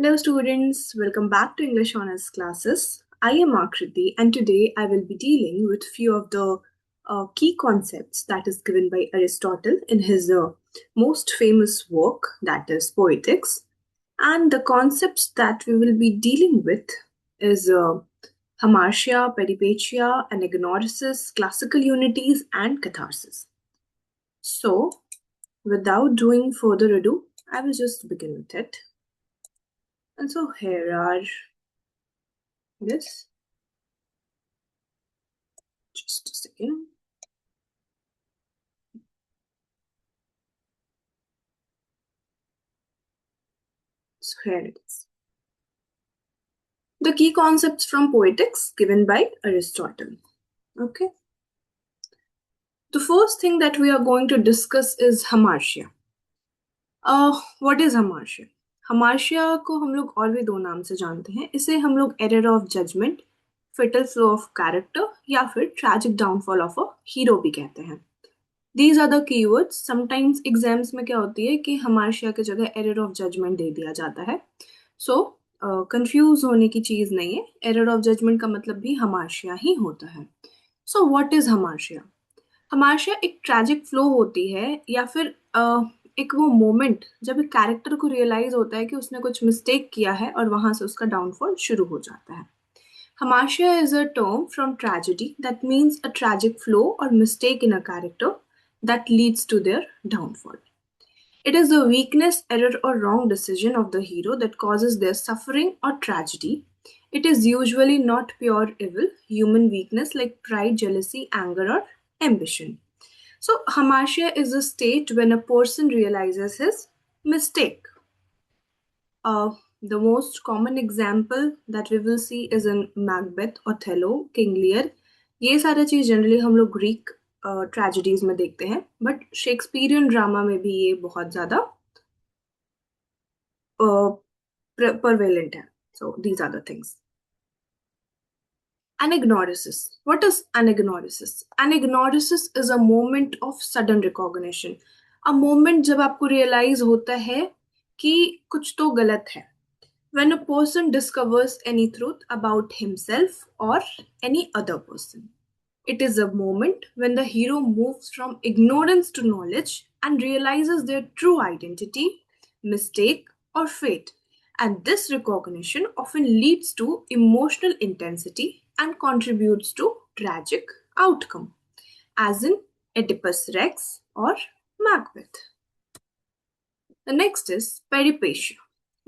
Hello students, welcome back to English Honors classes. I am Akriti and today I will be dealing with few of the key concepts that is given by Aristotle in his most famous work, that is Poetics. And the concepts that we will be dealing with is hamartia, peripeteia, anagnorisis, classical unities and catharsis. So without doing further ado, I will just begin with it. And so here are this. Just a second. So here it is. The key concepts from Poetics given by Aristotle. Okay. The first thing that we are going to discuss is hamartia. What is hamartia? hamartia को हम लोग और भी दो नाम से जानते हैं. इसे हम लोग error of judgment, fatal flaw of character या फिर tragic downfall of a hero भी कहते हैं. These are the keywords. Sometimes exams में क्या होती है कि hamartia की जगह error of judgment दे दिया जाता है. So कंफ्यूज होने की चीज नहीं है. एरर ऑफ जजमेंट का मतलब भी हमार्शिया ही होता है. So what is हमार्शिया? हमार्शिया एक ट्रैजिक फ्लो होती है या फिर एक वो मोमेंट जब एक कैरेक्टर को रियलाइज होता है कि उसने कुछ मिस्टेक किया है और वहां से उसका डाउनफॉल शुरू हो जाता है. Hamartia is a term from tragedy that means a tragic flaw or mistake in a character that leads to their downfall. It is the weakness, error, or wrong decision of the hero that causes their suffering or tragedy. It is usually not pure evil, human weakness like pride, jealousy, anger, or ambition. So, hamartia is a state when a person realizes his mistake. The most common example that we will see is in Macbeth, Othello, King Lear. ये सारा चीज generally हम लोग Greek tragedies में देखते हैं, but Shakespearean drama में भी ये बहुत ज्यादा prevalent है. So these are the things. Anagnorisis. What is anagnorisis? Anagnorisis is a moment of sudden recognition. A moment जब आपको realize होता है कि कुछ तो गलत है. When a person discovers any truth about himself or any other person. It is a moment when the hero moves from ignorance to knowledge and realizes their true identity, mistake, or fate. And this recognition often leads to emotional intensity and contributes to tragic outcome, as in Oedipus Rex or Macbeth. The next is peripeteia.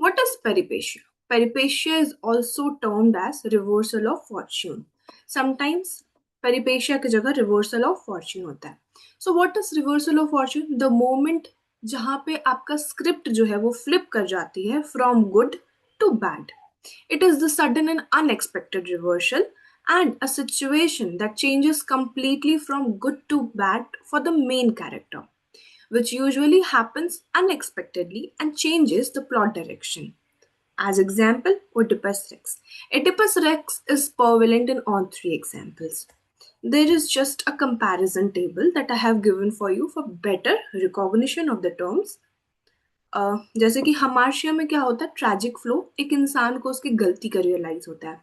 What is peripeteia? Peripeteia is also termed as reversal of fortune. Sometimes peripeteia की जगह reversal of fortune होता है. So what is reversal of fortune? The moment जहाँ पे आपका script जो है वो flip कर जाती है from good to bad. It is the sudden and unexpected reversal and a situation that changes completely from good to bad for the main character, which usually happens unexpectedly and changes the plot direction. As example, Oedipus Rex. Oedipus Rex is prevalent in all three examples. There is just a comparison table that I have given for you for better recognition of the terms. जैसे कि हमार्शिया में क्या होता है, tragic flow, एक इंसान को उसकी गलती का रियलाइज होता है.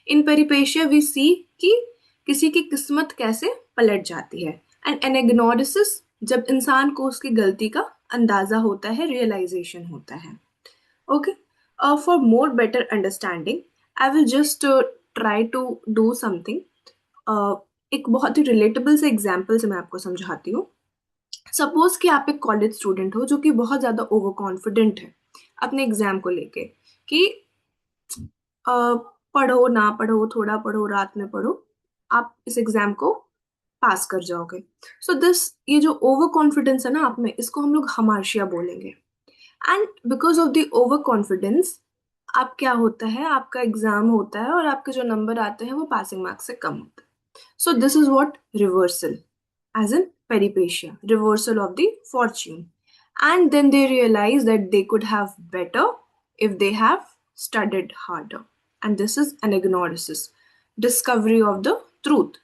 इन पेरिपेशिया वी सी कि किसी की किस्मत कैसे पलट जाती है. एंड एनाग्नोरिसिस जब इंसान को उसकी गलती का अंदाजा होता है, रियलाइजेशन होता है. Okay, for more better understanding I will just try to do something. एक बहुत ही रिलेटेबल से एग्जाम्पल से मैं आपको समझाती हूँ. सपोज कि आप एक कॉलेज स्टूडेंट हो जो कि बहुत ज्यादा ओवर कॉन्फिडेंट है अपने एग्जाम को लेके कि पढ़ो ना पढ़ो, थोड़ा पढ़ो, रात में पढ़ो, आप इस एग्जाम को पास कर जाओगे. सो ये जो ओवर कॉन्फिडेंस है ना आप में, इसको हम लोग हमार्शिया बोलेंगे. And because of the over confidence आप क्या होता है, आपका एग्जाम होता है और आपके जो नंबर आते हैं वो पासिंग मार्क्स से कम होते हैं. So this is what reversal, as in peripeteia, reversal of the fortune. And then they realize that they could have better if they have studied harder. And this is anagnorisis, discovery of the truth.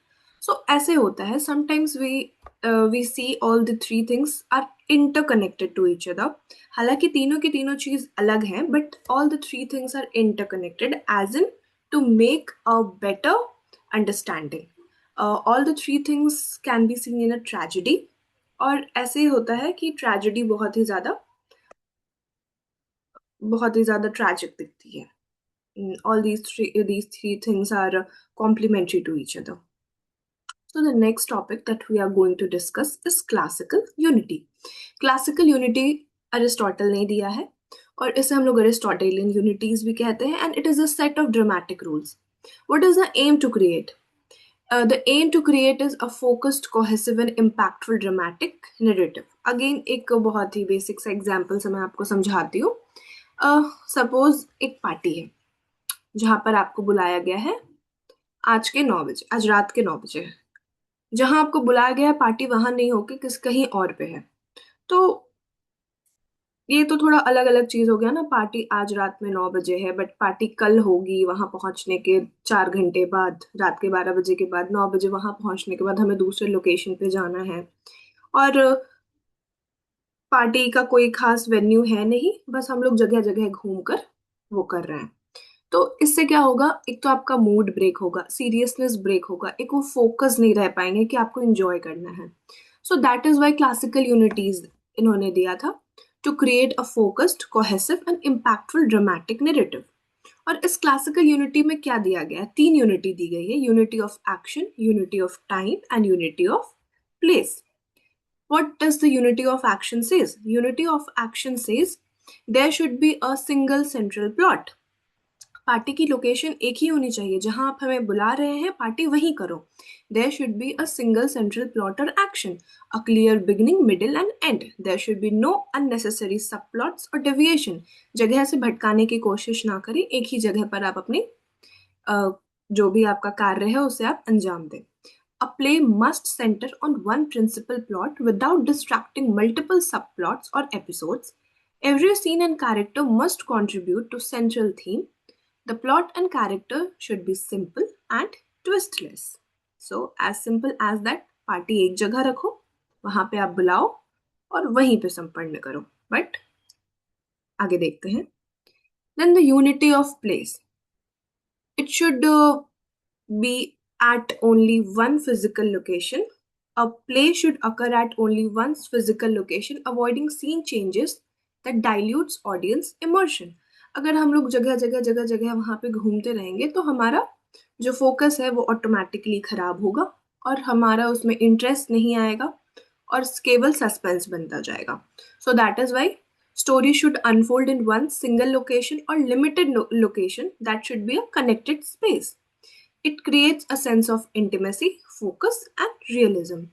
So ऐसे होता है. Sometimes we see all the three things are interconnected to each other. हालांकि तीनों की तीनों चीज अलग हैं, but all the three things are interconnected, as in to make a better understanding. All the three things can be seen in a tragedy. और ऐसे ही होता है कि ट्रेजेडी बहुत ही ज्यादा ट्रैजिक दिखती है. All these three things are complementary to each other. So the next topic that we are going to discuss is classical unity. Classical unity Aristotle ने दिया है, और इसे हम लोग अरिस्टोटेलियन यूनिटीज भी कहते हैं, and it is a set of dramatic rules. What is the aim to create? The aim to create is a focused, cohesive and impactful dramatic narrative. Again, एक बहुत ही बेसिक सा एग्जाम्पल से मैं आपको समझाती हूँ. सपोज एक पार्टी है जहां पर आपको बुलाया गया है आज रात के 9 बजे. जहां आपको बुलाया गया है पार्टी वहां नहीं होगी, कहीं और पे है. तो ये तो थोड़ा अलग अलग चीज हो गया ना. पार्टी आज रात में 9 बजे है, बट पार्टी कल होगी. वहां पहुंचने के 4 घंटे बाद, रात के 12 बजे के बाद, 9 बजे वहां पहुंचने के बाद हमें दूसरे लोकेशन पे जाना है. और पार्टी का कोई खास वेन्यू है नहीं, बस हम लोग जगह जगह घूम कर वो कर रहे हैं. तो इससे क्या होगा? एक तो आपका मूड ब्रेक होगा, सीरियसनेस ब्रेक होगा, एक वो फोकस नहीं रह पाएंगे कि आपको एंजॉय करना है. So that is why classical unities इन्होंने दिया था, to create a focused, cohesive and impactful dramatic narrative. और इस क्लासिकल यूनिटी में क्या दिया गया है? 3 यूनिटी दी गई है: unity of action, unity of time and unity of place. What does the unity of action says? Unity of action says there should be a single central plot. Party की location एक ही होनी चाहिए. जहां आप हमें बुला रहे हैं पार्टी वहीं करो. There should be a single central plot or action, a clear beginning, middle and end. There should be no unnecessary subplots or deviation. जगह से भटकाने की कोशिश ना करें. एक ही जगह पर आप अपनी जो भी आपका कार्य है उसे आप अंजाम दें. A play must center on one principal plot without distracting multiple subplots or episodes. Every scene and character must contribute to central theme. The plot and character should be simple and twistless. So as simple as that, party एक जगह रखो, वहां पे आप बुलाओ और वहीं पे संपन्न करो. बट आगे देखते हैं. Then the unity of place. It should be at only one physical location. A play should occur at only one physical location, avoiding scene changes that dilutes audience immersion. अगर हम लोग जगह जगह वहां पे घूमते रहेंगे तो हमारा जो फोकस है वो ऑटोमेटिकली खराब होगा और हमारा उसमें इंटरेस्ट नहीं आएगा और केवल सस्पेंस बनता जाएगा. So that is why story should unfold in one single location or limited location that should be a connected space. It creates a sense of intimacy, focus and realism.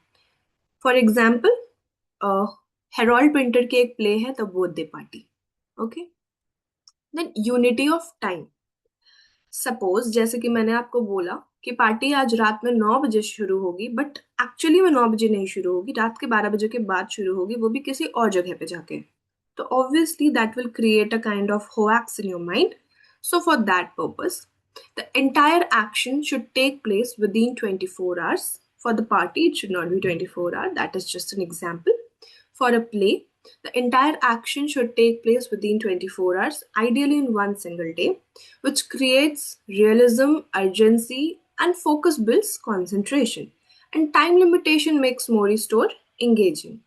For example, Harold printer की एक play है the birthday party. Okay. Than unity of time. Suppose जैसे कि मैंने आपको बोला कि party आज रात में 9 बजे शुरू होगी, बट एक्चुअली में 9 बजे नहीं शुरू होगी, रात के 12 बजे के बाद शुरू होगी, वो भी किसी और जगह पे जाके. तो obviously that will create a kind of hoax in your mind. So for that purpose the entire action should take place within 24 hours. For the party, it should not be 24 hours. That is just an example. For a play, the entire action should take place within 24 hours, ideally in one single day, which creates realism, urgency, and focus builds concentration. And time limitation makes Mori store engaging.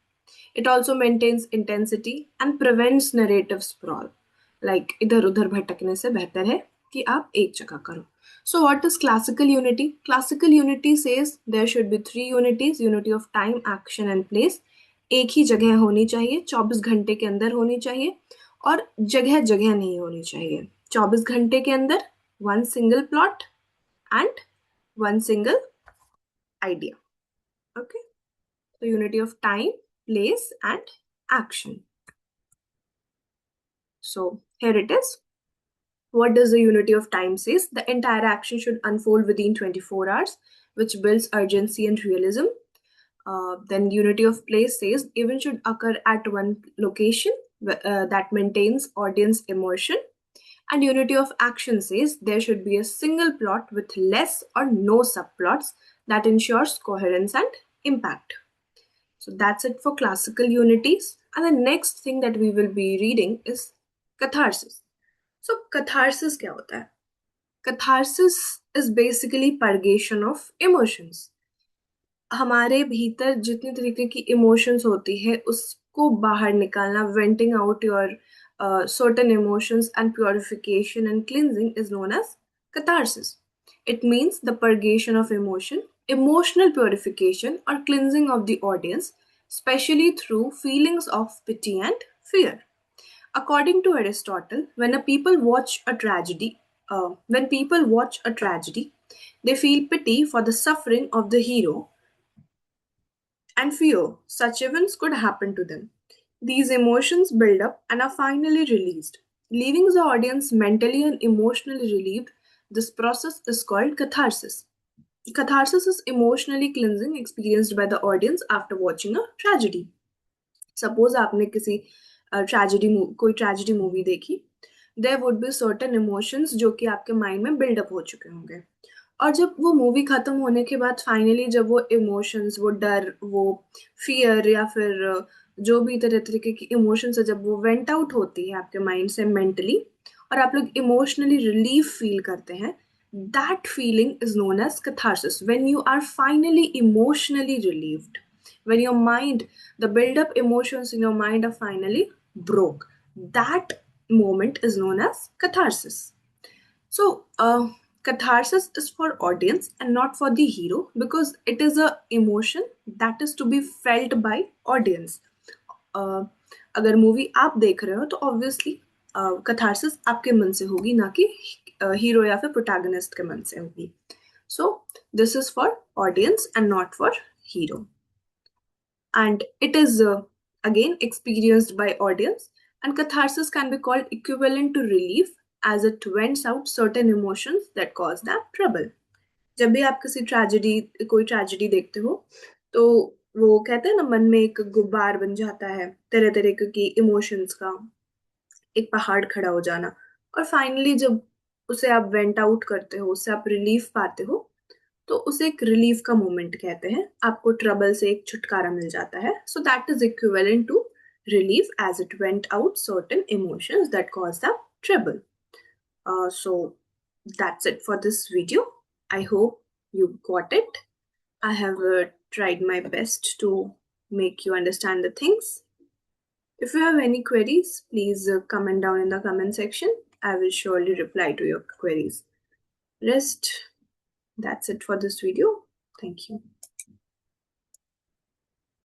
It also maintains intensity and prevents narrative sprawl. Like इधर उधर भटकने से बेहतर है कि आप एक जगह करो. So what is classical unity? Classical unity says there should be 3 unities: unity of time, action and place. एक ही जगह होनी चाहिए, 24 घंटे के अंदर होनी चाहिए और जगह जगह नहीं होनी चाहिए. 24 घंटे के अंदर one single plot and one single idea. Okay. So unity of time, place and action. So here it is. What does the unity of time says? The entire action should unfold within 24 hours, which builds urgency and realism. Then unity of place says events should occur at one location that maintains audience immersion. And unity of action says there should be a single plot with less or no subplots that ensures coherence and impact. So that's it for classical unities. And the next thing that we will be reading is catharsis. So catharsis क्या होता है? Catharsis is basically purgation of emotions. हमारे भीतर जितनी तरीके की emotions होती है उसको बाहर निकालना, venting out your certain emotions and purification and cleansing is known as catharsis. It means the purgation of emotion, emotional purification or cleansing of the audience, especially through feelings of pity and fear. According to Aristotle, when people watch a tragedy, they feel pity for the suffering of the hero and fear such events could happen to them. These emotions build up and are finally released, leaving the audience mentally and emotionally relieved. This process is called catharsis. Catharsis is emotionally cleansing experienced by the audience after watching a tragedy. Suppose आपने किसी कोई tragedy movie देखी, there would be certain emotions जो कि आपके mind में buildup हो चुके होंगे, और जब वो मूवी खत्म होने के बाद फाइनली जब वो इमोशंस, वो डर, वो फियर या फिर जो भी तरह तरीके की इमोशंस है, जब वो वेंट आउट होती है आपके माइंड से मेंटली और आप लोग इमोशनली रिलीफ फील करते हैं, that feeling is known as catharsis. When you are finally emotionally relieved, when your mind, the build up emotions in your mind are finally broke, that moment is known as catharsis. So catharsis is for audience and not for the hero, because it is a emotion that is to be felt by audience. अगर movie आप देख रहे हो तो obviously catharsis आपके मन से होगी, ना कि हीरो या फिर प्रोटैगनिस्ट के मन से होगी. So this is for audience and not for hero, and it is again experienced by audience, and catharsis can be called equivalent to relief as it vents out certain emotions that cause them trouble. जब भी आप कोई tragedy देखते हो तो वो कहते हैं ना, मन में एक गुब्बार बन जाता है तरह तरह की इमोशंस का, एक पहाड़ खड़ा हो जाना, और फाइनली जब उसे आप वेंट आउट करते हो, उससे आप रिलीफ पाते हो, तो उसे एक रिलीफ का मोमेंट कहते हैं, आपको ट्रबल से एक छुटकारा मिल जाता है. So that is equivalent to relief as it went out certain emotions that caused the trouble. So that's it for this video. I hope you got it. I have tried my best to make you understand the things. If you have any queries, please comment down in the comment section. I will surely reply to your queries. That's it for this video. Thank you.